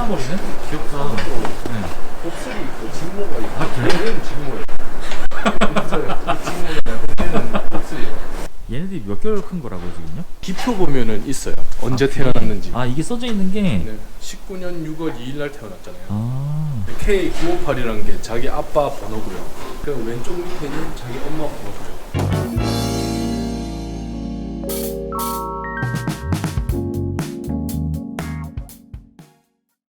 하나버리네? 귀엽다. 네. 곱슬이 있고 직모가 있고. 아, 그래? 얘는 직모예요. 얘는 곱슬이에요. 얘네들이 몇 개월 큰 거라고요, 지금요? 기표 보면은 있어요. 언제 태어났는지. 아, 이게 써져 있는 게? 네. 19년 6월 2일 날 태어났잖아요. 아. K958이라는 게 자기 아빠 번호고요. 그 왼쪽 밑에는 자기 엄마 번호고요.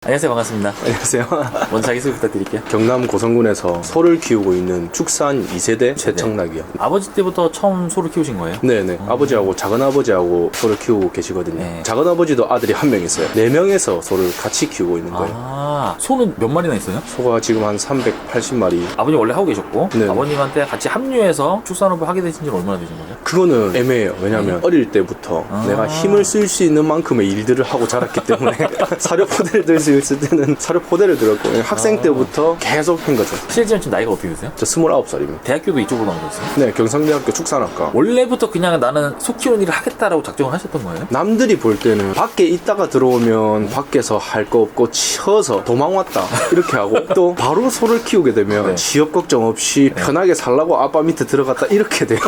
안녕하세요. 반갑습니다. 안녕하세요. 먼저 자기소개 부탁드릴게요. 경남 고성군에서 소를 키우고 있는 축산 2세대 최청락이요. 아버지 때부터 처음 소를 키우신 거예요? 네네. 아버지하고 작은아버지하고 소를 키우고 계시거든요. 네. 작은아버지도 아들이 한 명 있어요. 4명에서 소를 같이 키우고 있는 거예요. 아, 소는 몇 마리나 있어요? 소가 지금 한 380마리. 아버님 원래 하고 계셨고 네. 아버님한테 같이 합류해서 축산업을 하게 되신 지 얼마나 되신 거죠? 그거는 애매해요. 왜냐면 어릴 때부터 내가 힘을 쓸 수 있는 만큼의 일들을 하고 자랐기 때문에 사료 포대를 들 수 있을 때는 사료 포대를 들었고 학생 때부터 계속 한 거죠. 실제로 지금 나이가 어떻게 되세요? 저 29살입니다. 대학교도 이쪽으로 나오셨어요? 네, 경상대학교 축산학과. 원래부터 그냥 나는 소 키우는 일을 하겠다라고 작정을 하셨던 거예요? 남들이 볼 때는 밖에 있다가 들어오면 밖에서 할 거 없고 치어서 도망 왔다 이렇게 하고 또 바로 소를 키우게 되면 네. 취업 걱정 없이 편하게 살라고 아빠 밑에 들어갔다 이렇게 돼요.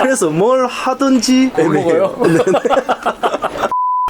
그래서 뭘 하든지 애매해요. 네.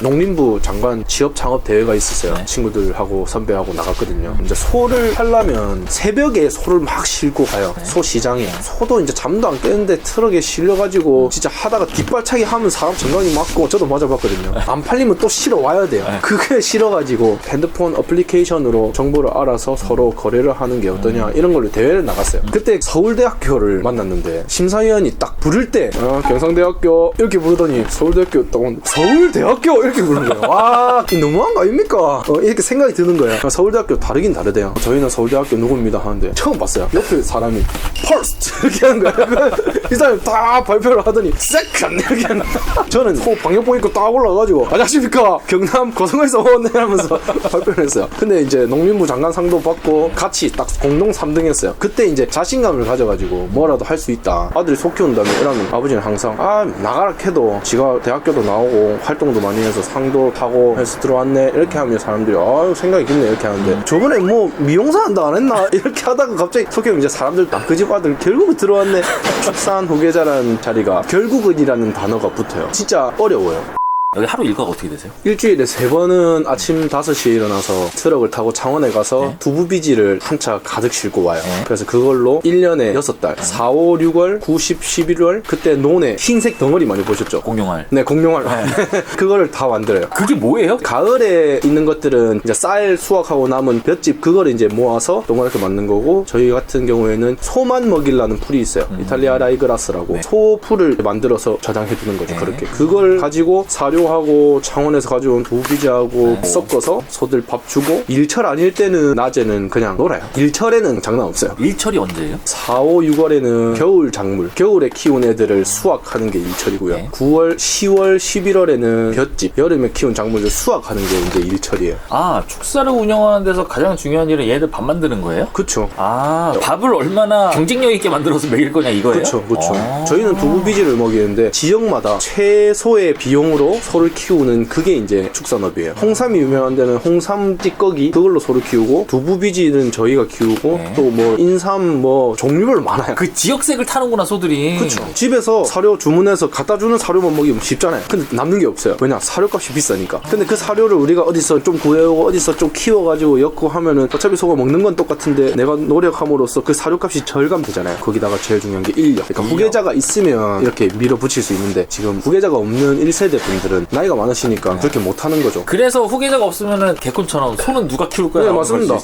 농림부 장관 취업 창업 대회가 있었어요. 네. 친구들하고 선배하고 나갔거든요. 이제 소를 하려면 새벽에 소를 막 싣고 가요. 네. 소 시장에. 소도 이제 잠도 안 깨는데 트럭에 실려가지고 진짜 하다가 뒷발차기 하면 사람 정강이 맞고 저도 맞아봤거든요. 안 팔리면 또 실어 와야 돼요. 네. 그게 싫어가지고 핸드폰 어플리케이션으로 정보를 알아서 서로 거래를 하는 게 어떠냐 이런 걸로 대회를 나갔어요. 그때 서울대학교를 만났는데 심사위원이 딱 부를 때 경상대학교 이렇게 부르더니 서울대학교 또 서울대학교 이렇게 부른 거예요. 와, 너무한 거 아닙니까? 이렇게 생각이 드는 거예요. 서울대학교 다르긴 다르대요. 저희는 서울대학교 누구입니다 하는데 처음 봤어요. 옆에 사람이 퍼스트 이렇게 하는 거예요. 이 사람이 다 발표를 하더니 세컨드 이렇게 하는 거예요. 저는 소 방역복 입고 딱 올라가지고 안녕하십니까 경남 고성에서 왔네 하면서 발표를 했어요. 근데 이제 농림부 장관 상도 받고 같이 딱 공동 3등 했어요. 그때 이제 자신감을 가져가지고 뭐라도 할 수 있다. 아들이 소 키운다면 이러면 아버지는 항상 나가라 해도 지가 대학교도 나오고 활동도 많이 해서 상도 타고 해서 들어왔네 이렇게 하면 사람들이 생각이 깊네 이렇게 하는데 저번에 뭐 미용사 한다 안 했나 이렇게 하다가 갑자기 속에 이제 사람들 그 집 아들 결국은 들어왔네. 축산 후계자라는 자리가 결국은이라는 단어가 붙어요. 진짜 어려워요. 여기 하루 일과가 어떻게 되세요? 일주일에 3번은 아침 5시에 일어나서 트럭을 타고 창원에 가서 네. 두부비지를 한 차 가득 싣고 와요. 네. 그래서 그걸로 1년에 6달 4, 5, 6월, 9, 10, 11월 그때 논에 흰색 덩어리 많이 보셨죠? 공룡알. 네, 공룡알. 그거를 다 만들어요. 그게 뭐예요? 가을에 있는 것들은 이제 쌀 수확하고 남은 볏짚 그거를 이제 모아서 동그랗게 만든 거고 저희 같은 경우에는 소만 먹이려는 풀이 있어요. 이탈리아 라이그라스라고 네. 소 풀을 만들어서 저장해 두는 거죠. 네. 그렇게 그걸 가지고 사료하고 창원에서 가져온 두부비지하고 섞어서 소들 밥 주고 일철 아닐 때는 낮에는 그냥 놀아요. 일철에는 장난 없어요. 일철이 언제예요? 4, 5, 6월에는 겨울 작물, 겨울에 키운 애들을 수확하는 게 일철이고요. 네. 9월, 10월, 11월에는 볏짚, 여름에 키운 작물을 수확하는 게 이제 일철이에요. 아, 축사를 운영하는 데서 가장 중요한 일은 얘들 밥 만드는 거예요? 그쵸. 아, 밥을 얼마나 경쟁력 있게 만들어서 먹일 거냐 이거예요? 그쵸, 그쵸. 아. 저희는 두부비지를 먹이는데 지역마다 최소의 비용으로 소를 키우는 그게 이제 축산업이에요. 홍삼이 유명한 데는 홍삼 찌꺼기 그걸로 소를 키우고 두부비지는 저희가 키우고 네. 또 뭐 인삼 뭐 종류별로 많아요. 그 지역색을 타는구나 소들이. 그쵸. 집에서 사료 주문해서 갖다 주는 사료만 먹이면 쉽잖아요. 근데 남는 게 없어요. 왜냐? 사료값이 비싸니까. 근데 그 사료를 우리가 어디서 좀 구해오고 어디서 좀 키워가지고 엮고 하면은 어차피 소가 먹는 건 똑같은데 내가 노력함으로써 그 사료값이 절감되잖아요. 거기다가 제일 중요한 게 인력. 그러니까 후계자가 있으면 이렇게 밀어붙일 수 있는데 지금 후계자가 없는 1세대 분들은 나이가 많으시니까 그렇게 못하는 거죠. 그래서 후계자가 없으면은 개콘처럼 소는 누가 키울 거야? 네, 맞습니다.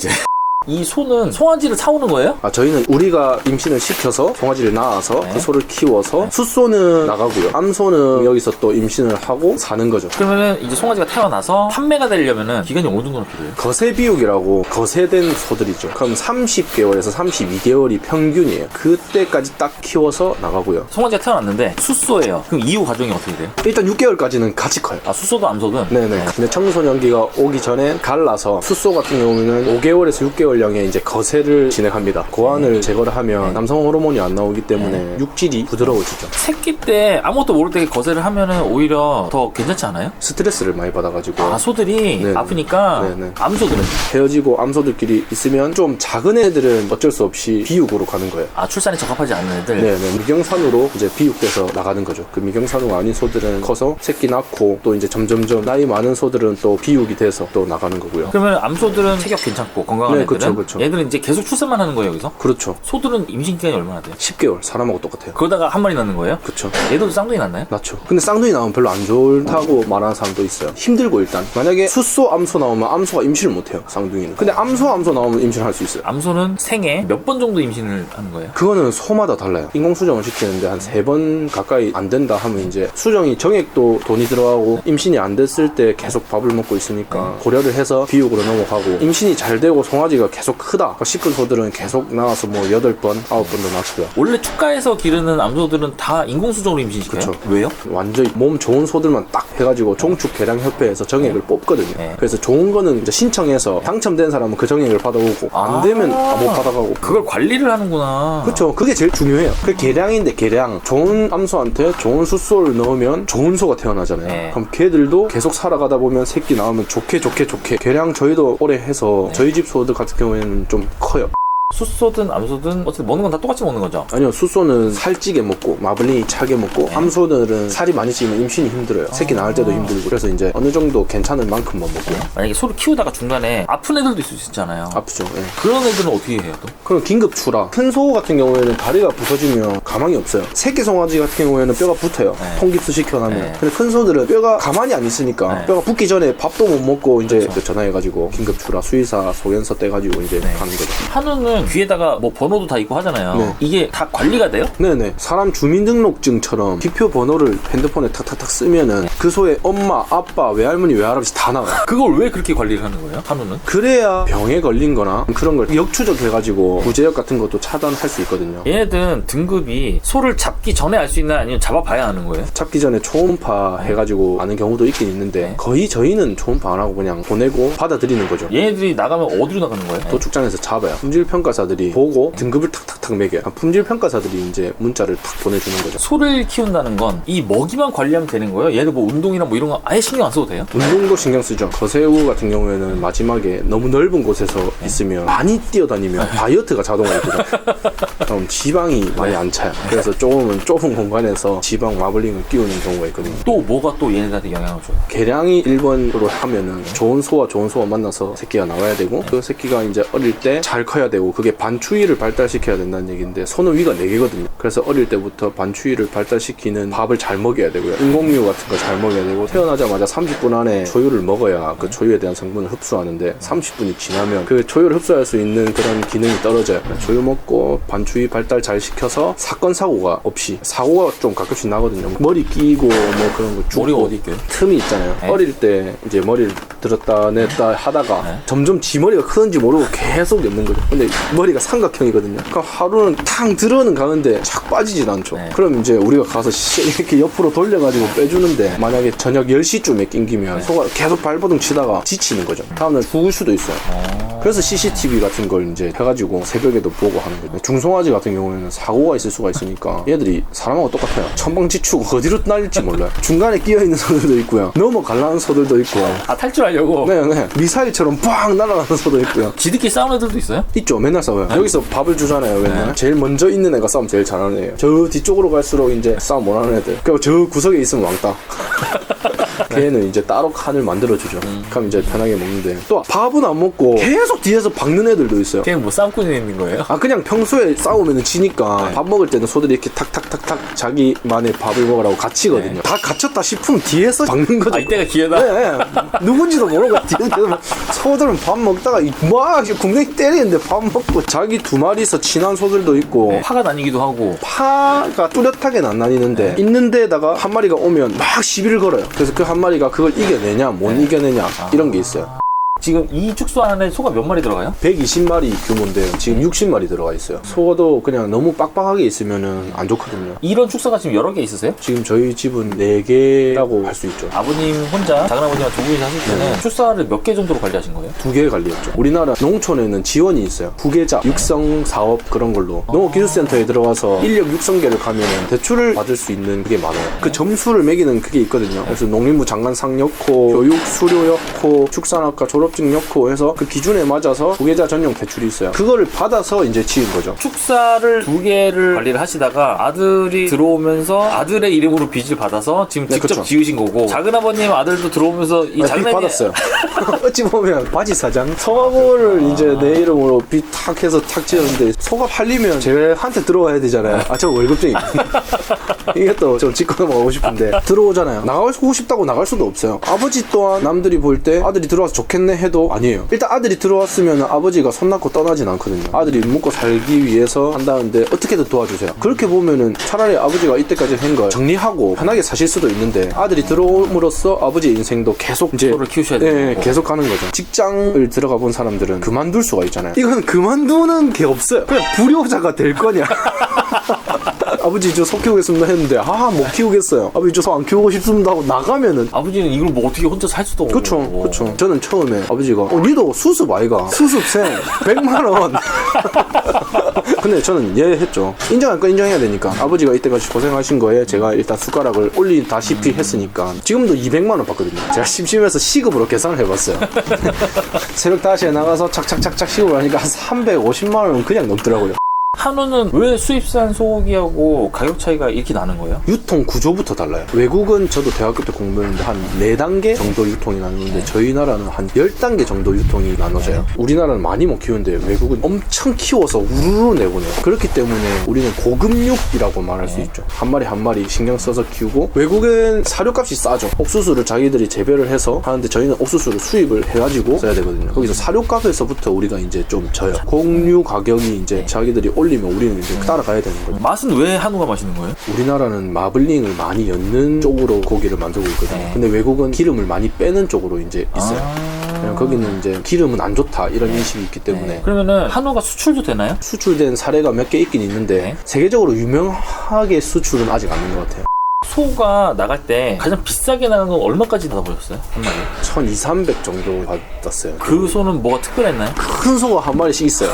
이 소는 송아지를 사오는 거예요? 저희는 우리가 임신을 시켜서 송아지를 낳아서 네. 그 소를 키워서 숫소는 나가고요. 암소는 여기서 또 임신을 하고 사는 거죠. 그러면은 이제 송아지가 태어나서 판매가 되려면은 기간이 어느 정도나 필요해요? 거세비육이라고 거세된 소들이죠. 그럼 30개월에서 32개월이 평균이에요. 그때까지 딱 키워서 나가고요. 송아지가 태어났는데 숫소예요. 그럼 이후 과정이 어떻게 돼요? 일단 6개월까지는 같이 커요. 아, 숫소도 암소든? 네네. 근데 청소년기가 오기 전에 갈라서 숫소 같은 경우는 5개월에서 6개월 6개월령의 이제 거세를 진행합니다. 고환을 제거를 하면 남성 호르몬이 안 나오기 때문에 육질이 부드러워지죠. 새끼 때 아무것도 모를 때 거세를 하면은 오히려 더 괜찮지 않아요? 스트레스를 많이 받아가지고 아, 소들이 네. 아프니까 네. 암소들은 헤어지고 암소들끼리 있으면 좀 작은 애들은 어쩔 수 없이 비육으로 가는 거예요. 아, 출산에 적합하지 않는 애들. 네네. 미경산으로 이제 비육돼서 나가는 거죠. 그 미경산후가 아닌 소들은 커서 새끼 낳고 또 이제 점점점 나이 많은 소들은 또 비육이 돼서 또 나가는 거고요. 그러면 암소들은 체격 괜찮고 건강한 네, 애들은 그쵸. 얘들은 이제 계속 출산만 하는 거예요, 여기서? 그렇죠. 소들은 임신 기간이 얼마나 돼요? 10개월 사람하고 똑같아요. 그러다가 한 마리 낳는 거예요? 그쵸. 얘들도 쌍둥이 낳나요? 맞죠. 근데 쌍둥이 나오면 별로 안 좋다고 말하는 사람도 있어요. 힘들고 일단 만약에 숫소 암소 나오면 암소가 임신을 못해요. 쌍둥이는. 근데 암소 나오면 임신할 수 있어요. 암소는 생애 몇 번 정도 임신을 하는 거예요? 그거는 소마다 달라요. 인공수정을 시키는데 한 3번 가까이 안 된다 하면 이제 수정이 정액도 돈이 들어가고 임신이 안 됐을 때 계속 밥을 먹고 있으니까 고려를 해서 비육으로 넘어가고 임신이 잘 되고 송아지가 계속 크다 싶은 소들은 계속 나와서 뭐 8번, 9번도 낳고요. 원래 축가에서 기르는 암소들은 다 인공수정으로 임신시켜요? 그쵸. 왜요? 완전히 몸 좋은 소들만 딱 해가지고 종축개량협회에서 정액을 뽑거든요. 네. 그래서 좋은 거는 이제 신청해서 당첨된 사람은 그 정액을 받아오고 안 되면 못 받아가고. 그걸 관리를 하는구나. 그렇죠. 그게 제일 중요해요. 그 계량인데 계량. 좋은 암소한테 좋은 숫소를 넣으면 좋은 소가 태어나잖아요. 네. 그럼 걔들도 계속 살아가다 보면 새끼 나오면 좋게. 계량 저희도 오래 해서 저희 집 소들 같은 경우에는 좀 커요. 숫소든 암소든 어쨌든 먹는 건 다 똑같이 먹는 거죠? 아니요, 숫소는 살찌게 먹고 마블링이 차게 먹고 암소들은 살이 많이 찌면 임신이 힘들어요. 새끼 낳을 때도 힘들고. 그래서 이제 어느 정도 괜찮을 만큼만 먹고. 만약에 소를 키우다가 중간에 아픈 애들도 있을 수 있잖아요. 아프죠. 예. 그런 애들은 어떻게 해요 또? 그럼 긴급 추라. 큰 소 같은 경우에는 다리가 부서지면 가망이 없어요. 새끼 송아지 같은 경우에는 뼈가 붙어요. 네. 통깁스 시켜놓으면. 네. 근데 큰 소들은 뼈가 가만히 안 있으니까 네. 뼈가 붙기 전에 밥도 못 먹고 이제 그렇죠. 전화해가지고 긴급 추라 수의사 소견서 떼가지고 이제 네. 가는 거죠. 한우는 귀에다가 뭐 번호도 다 있고 하잖아요. 네. 이게 다 관리가 돼요? 네네. 사람 주민등록증처럼 기표 번호를 핸드폰에 탁탁탁 쓰면은 그 소의 엄마, 아빠, 외할머니, 외할아버지 다 나와요. 그걸 왜 그렇게 관리를 하는 거예요? 한우는? 그래야 병에 걸린 거나 그런 걸 역추적해가지고 구제역 같은 것도 차단할 수 있거든요. 얘네들은 등급이 소를 잡기 전에 알 수 있나 아니면 잡아봐야 하는 거예요? 잡기 전에 초음파 해가지고 아는 경우도 있긴 있는데 네. 거의 저희는 초음파 안 하고 그냥 보내고 받아들이는 거죠. 얘네들이 나가면 어디로 나가는 거예요? 도축장에서 잡아요. 품질평가사들이 보고 등급을 탁탁탁 매겨요. 품질평가사들이 이제 문자를 탁 보내주는 거죠. 소를 키운다는 건 이 먹이만 관리하면 되는 거예요? 얘들 뭐 운동이나 뭐 이런 거 아예 신경 안 써도 돼요? 운동도 신경 쓰죠. 거새우 같은 경우에는 마지막에 너무 넓은 곳에서 있으면 많이 뛰어다니면 다이어트가 자동으로 되죠. 그럼 지방이 많이 안 차요. 그래서 조금은 좁은 공간에서 지방 마블링을 끼우는 경우가 있거든요. 또 뭐가 또 얘네들한테 영향을 줘요? 계량이 1번으로 하면은 좋은 소와 만나서 새끼가 나와야 되고 그 새끼가 이제 어릴 때 잘 커야 되고 그게 반추위를 발달시켜야 된다는 얘기인데 소는 위가 4개거든요. 그래서 어릴 때부터 반추위를 발달시키는 밥을 잘 먹여야 되고요. 인공류 같은 거 잘 먹여야 되고 태어나자마자 30분 안에 초유를 먹어야 그 초유에 대한 성분을 흡수하는데 30분이 지나면 그 초유를 흡수할 수 있는 그런 기능이 떨어져요. 초유 먹고 반추위 발달 잘 시켜서 사건 사고가 없이 사고가 좀 가끔씩 나거든요. 머리 끼고 뭐 그런 거 죽고 머리가 어디 있게요? 틈이 있잖아요. 네. 어릴 때 이제 머리를 들었다 냈다 하다가 네. 점점 지 머리가 크는지 모르고 계속 엮는 거죠. 근데 머리가 삼각형이거든요. 그럼 하루는 탕 들어는 가는데 착 빠지진 않죠. 네. 그럼 이제 우리가 가서 이렇게 옆으로 돌려가지고 빼주는데 만약에 저녁 10시쯤에 낑기면 소가 계속 발버둥 치다가 지치는 거죠. 다음날 죽을 수도 있어요. 그래서 CCTV 같은 걸 이제 해가지고 새벽에도 보고 하는 거죠. 중송아지 같은 경우에는 사고가 있을 수가 있으니까 얘들이 사람하고 똑같아요. 천방지축 어디로 날릴지 몰라요. 중간에 끼어있는 소들도 있고요. 넘어가려는 소들도 있고. 아, 탈출하려고? 네. 미사일처럼 빡 날아가는 소도 있고요. 지들끼리 싸우는 애들도 있어요? 있죠. 맨날 싸워요. 여기서 밥을 주잖아요. 맨날. 네. 제일 먼저 있는 애가 싸움 제일 잘하는 애예요. 저 뒤쪽으로 갈수록 이제 싸움 못하는 애들. 그리고 저 구석에 있으면 왕따. 걔는 이제 따로 칸을 만들어주죠. 그럼 이제 편하게 먹는데 또 밥은 안 먹고 계속 뒤에서 박는 애들도 있어요. 걔는 뭐 싸움꾼이 있는 거예요? 아 그냥 평소에 싸우면 지니까 밥 먹을 때는 소들이 이렇게 탁탁탁탁 자기만의 밥을 먹으라고 갇히거든요. 다 갇혔다 싶으면 뒤에서 박는 거죠. 아, 이때가 기회다? 네. 누군지도 모르고 뒤에서 계속 소들은 밥 먹다가 막 궁뎅이 때리는데 밥 먹고 자기 두 마리서 친한 소들도 있고 파가 나뉘기도 하고. 파가 뚜렷하게는 안 나뉘는데 있는 데다가 한 마리가 오면 막 시비를 걸어요. 그래서 그 한 마리가 그걸 이겨내냐 못 이겨내냐 이런 게 있어요. 지금 이 축소 안에 소가 몇 마리 들어가요? 120마리 규모인데요. 지금 60마리 들어가 있어요. 소도 그냥 너무 빡빡하게 있으면은 안 좋거든요. 이런 축소가 지금 여러 개 있으세요? 지금 저희 집은 4개라고 할 수 있죠. 아버님 혼자 작은아버지랑 두 분이서 하실 때는 축사를 몇 개 정도로 관리하신 거예요? 2개 관리했죠. 우리나라 농촌에는 지원이 있어요. 후계자, 육성 사업 그런 걸로 농업기술센터에 들어가서 인력 육성계를 가면은 대출을 받을 수 있는 그게 많아요. 그 점수를 매기는 그게 있거든요. 그래서 농림부 장관상 넣고 교육 수료 넣고 축산학과 졸업증 넣고 해서 그 기준에 맞아서 후계자 전용 대출이 있어요. 그거를 받아서 이제 지은 거죠. 축사를 2개를 관리를 하시다가 아들이 들어오면서 아들의 이름으로 빚을 받아서 지금 네, 직접 그쵸. 지으신 거고 작은아버님 아들도 들어오면서 이 빚 작은아버님 받았어요. 어찌 보면 바지 사장 서가구를 이제 내 이름으로 빚 탁 해서 탁 지었는데 소가 팔리면 쟤한테 들어와야 되잖아요. 아 저 월급쟁이 이게 또 좀 짚고 넘어가고 싶은데 들어오잖아요. 나가고 싶다고 나갈 수도 없어요. 아버지 또한 남들이 볼 때 아들이 들어와서 좋겠네 해도 아니에요. 일단 아들이 들어왔으면 아버지가 손 놨고 떠나진 않거든요. 아들이 먹고 살기 위해서 한다는데 어떻게든 도와주세요. 그렇게 보면은 차라리 아버지가 이때까지 한 걸 정리하고 편하게 사실 수도 있는데 아들이 들어옴으로써 아버지의 인생도 계속 이제 소를 키우셔야 되는 예, 거고. 계속 가는 거죠. 직장을 들어가 본 사람들은 그만둘 수가 있잖아요. 이건 그만두는 게 없어요. 그냥 불효자가 될 거냐. 아버지 저 소 키우겠습니다 했는데 못 키우겠어요. 아버지 저 소 안 키우고 싶습니다 하고 나가면은 아버지는 이걸 뭐 어떻게 혼자 살 수도 없고 그쵸 그쵸. 저는 처음에 아버지가 니도 수습 아이가 수습생 100만원 근데 저는 이해했죠. 인정할 거 인정해야 되니까. 아버지가 이때까지 고생하신 거에 제가 일단 숟가락을 올리다시피 했으니까 지금도 200만원 받거든요. 제가 심심해서 시급으로 계산을 해봤어요. 새벽 5시에 나가서 착착착착 시급을 하니까 한 350만원은 그냥 넘더라고요. 한우는 왜 수입산 소고기하고 가격 차이가 이렇게 나는 거예요? 유통 구조부터 달라요. 외국은 저도 대학교 때 공부했는데 한 4단계 정도 유통이 나누는데 저희 나라는 한 10단계 정도 유통이 나눠져요. 우리나라는 많이 못 키우는데 외국은 엄청 키워서 우르르 내보내요. 그렇기 때문에 우리는 고급육이라고 말할 수 있죠. 한 마리 한 마리 신경 써서 키우고 외국은 사료값이 싸죠. 옥수수를 자기들이 재배를 해서 하는데 저희는 옥수수를 수입을 해가지고 써야 되거든요. 거기서 사료값에서부터 우리가 이제 좀 져요. 공유 가격이 이제 자기들이 올리면 우리는 이제 따라가야 되는 거죠. 맛은 왜 한우가 맛있는 거예요? 우리나라는 마블링을 많이 넣는 쪽으로 고기를 만들고 있거든요. 근데 외국은 기름을 많이 빼는 쪽으로 이제 있어요. 그냥 거기는 이제 기름은 안 좋다 이런 인식이 있기 때문에 그러면은 한우가 수출도 되나요? 수출된 사례가 몇 개 있긴 있는데 세계적으로 유명하게 수출은 아직 안 된 것 같아요. 소가 나갈 때 가장 비싸게 나간 건 얼마까지 받아보셨어요? 한 마리? 1200 정도 받았어요. 그 소는 뭐가 특별했나요? 큰 소가 한 마리씩 있어요.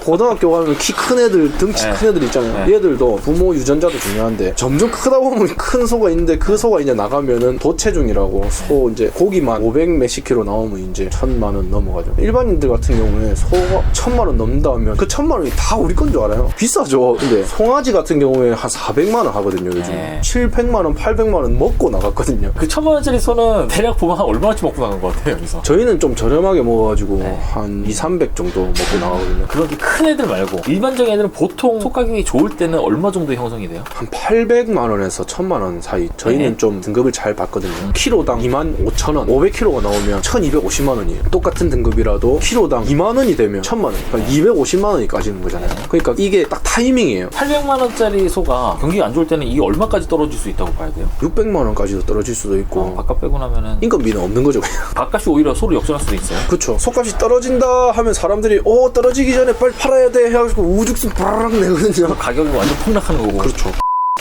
고등학교 가면 키 큰 애들, 덩치 큰 애들 있잖아요. 얘들도 부모 유전자도 중요한데 점점 크다 보면 큰 소가 있는데 그 소가 이제 나가면은 도체중이라고 소 이제 고기만 500 몇십 킬로 나오면 이제 1000만 원 넘어가죠. 일반인들 같은 경우에 소가 1000만 원 넘는다 하면 그 1000만 원이 다 우리 건 줄 알아요. 비싸죠. 근데 송아지 같은 경우에 한 400만 원 하거든요. 요즘 700만 원, 800만 원 먹고 나갔거든요. 그 1000만원짜리 소는 대략 보면 한 얼마치 먹고 나간 것 같아요, 여기서? 저희는 좀 저렴하게 먹어가지고 한 2, 300 정도 먹고 나가거든요. 그렇게 큰 애들 말고 일반적인 애들은 보통 소 가격이 좋을 때는 얼마 정도 형성이 돼요? 한 800만 원에서 1000만 원 사이. 저희는 좀 등급을 잘 받거든요. 키로당 25,000원, 500kg가 나오면 1250만 원이에요. 똑같은 등급이라도 키로당 2만 원이 되면 1000만 원, 그러니까 250만 원이 까지는 거잖아요. 그러니까 이게 딱 타이밍이에요. 800만원짜리 소가 경기가 안 좋을 때는 이게 얼마까지 떨어질 수 있다고 봐야 돼요? 600만 원까지도 떨어질 수도 있고 바깥 빼고 나면은 인건비는 없는 거죠 그냥. 바깥이 오히려 소를 역전할 수도 있어요. 그쵸. 소값이 떨어진다 하면 사람들이 떨어지기 전에 빨리 팔아야 돼 해가지고 우죽순 바라락 내거든요. 가격이 완전 폭락하는 거고. 그렇죠.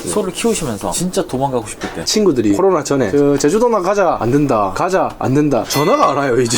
소를 키우시면서 진짜 도망가고 싶을 때 친구들이 코로나 전에 제주도나 가자 안 된다 가자 안 된다 전화가 안 와요 이제.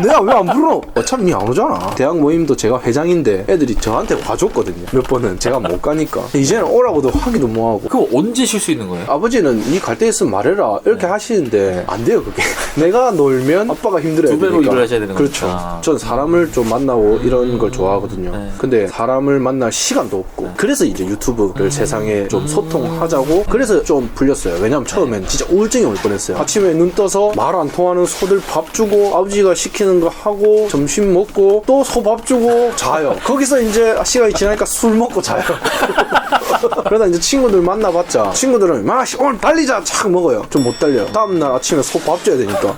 내가 왜 안 불러? 어차피 니 안 오잖아. 대학 모임도 제가 회장인데 애들이 저한테 와줬거든요. 몇 번은 제가 못 가니까 이제는 오라고도 하기도 뭐하고. 그럼 언제 쉴 수 있는 거예요? 아버지는 니 갈 때 있으면 말해라 이렇게 하시는데 안 돼요 그게. 내가 놀면 아빠가 힘들어야 두 배로 되니까. 일을 하셔야 되는 그렇죠. 거니까. 전 사람을 좀 만나고 이런 걸 좋아하거든요. 근데 사람을 만날 시간도 없고 그래서 이제 유튜브를 세상에 좀 소통하자고 그래서 좀 불렸어요. 왜냐면 처음엔 진짜 우울증이 올 뻔했어요. 아침에 눈 떠서 말 안 통하는 소들 밥 주고 아버지가 시키는 거 하고 점심 먹고 또 소 밥 주고 자요. 거기서 이제 시간이 지나니까 술 먹고 자요. 그러다 이제 친구들 만나봤자 친구들은 오늘 달리자 착 먹어요. 좀 못 달려. 다음날 아침에 소 밥 줘야 되니까.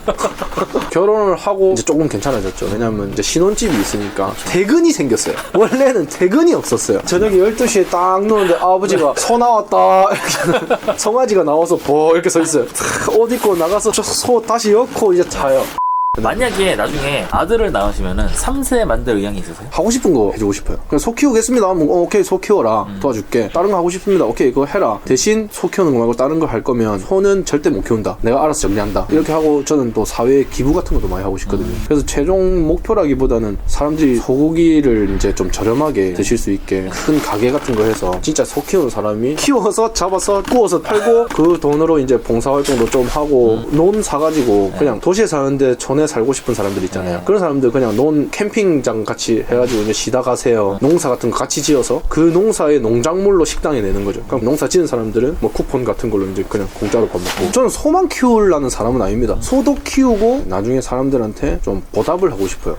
결혼을 하고 이제 조금 괜찮아졌죠. 왜냐면 이제 신혼집이 있으니까 퇴근이 생겼어요. 원래는 퇴근이 없었어요. 저녁에 12시에 딱 노는데 아버지가 소 나왔다 이렇게 송아지가 나와서 이렇게 서 있어요. 옷 입고 나가서 저 소 다시 엮고 이제 자요. 만약에 나중에 아들을 낳으시면은 3세 만들 의향이 있으세요? 하고 싶은 거 해주고 싶어요. 그냥 소 키우겠습니다 하면 오케이 소 키워라 도와줄게. 다른 거 하고 싶습니다. 오케이 그거 해라. 대신 소 키우는 거 말고 다른 걸 할 거면 소는 절대 못 키운다. 내가 알아서 정리한다. 이렇게 하고 저는 또 사회에 기부 같은 것도 많이 하고 싶거든요. 그래서 최종 목표라기보다는 사람들이 소고기를 이제 좀 저렴하게 드실 수 있게 큰 가게 같은 거 해서 진짜 소 키우는 사람이 키워서 잡아서 구워서 팔고 그 돈으로 이제 봉사활동도 좀 하고 논 사가지고 그냥 도시에 사는데 촌에 살고 싶은 사람들 있잖아요. 그런 사람들 그냥 논 캠핑장 같이 해가지고 이제 쉬다 가세요. 농사 같은 거 같이 지어서 그 농사의 농작물로 식당에 내는 거죠. 그럼 농사 지은 사람들은 뭐 쿠폰 같은 걸로 이제 그냥 공짜로 밥 먹고. 저는 소만 키우려는 사람은 아닙니다. 소도 키우고 나중에 사람들한테 좀 보답을 하고 싶어요.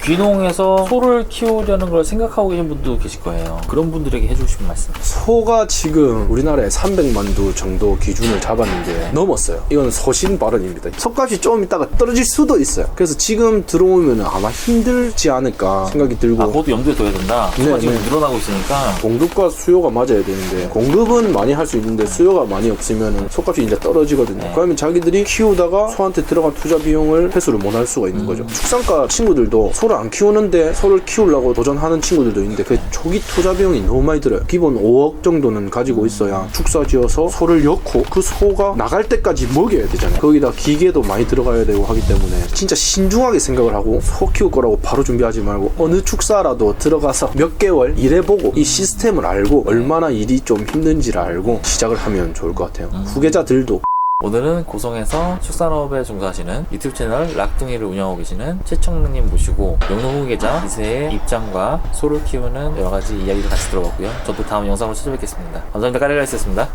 귀농해서 소를 키우려는 걸 생각하고 계신 분도 계실 거예요. 그런 분들에게 해주고 싶은 말씀. 소가 지금 우리나라에 300만 두 정도 기준을 잡았는데 넘었어요. 이건 소신 발언입니다. 소값이 좀 있다가 떨어질 수도 있어요. 그래서 지금 들어오면 아마 힘들지 않을까 생각이 들고. 그것도 염두에 둬야 된다. 네, 소가 지금 네. 늘어나고 있으니까. 공급과 수요가 맞아야 되는데 공급은 많이 할 수 있는데 수요가 많이 없으면 소값이 이제 떨어지거든요. 그러면 자기들이 키우다가 소한테 들어간 투자 비용을 회수를 못 할 수가 있는 거죠. 축산가 친구들도 소를 안 키우는데 소를 키우려고 도전하는 친구들도 있는데 그 초기 투자 비용이 너무 많이 들어요. 기본 5억 정도는 가지고 있어야 축사 지어서 소를 넣고 그 소가 나갈 때까지 먹여야 되잖아요. 거기다 기계도 많이 들어가야 되고 하기 때문에 진짜 신중하게 생각을 하고 소 키울 거라고 바로 준비하지 말고 어느 축사라도 들어가서 몇 개월 일해보고 이 시스템을 알고 얼마나 일이 좀 힘든지를 알고 시작을 하면 좋을 것 같아요. 후계자들도. 오늘은 고성에서 축산업에 종사하시는 유튜브 채널 락둥이를 운영하고 계시는 최청님 모시고 영농 후계자 2세의 입장과 소를 키우는 여러가지 이야기를 같이 들어봤고요. 저도 다음 영상으로 찾아뵙겠습니다. 감사합니다. 까레가이스였습니다.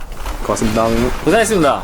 고맙습니다. 고생하셨습니다.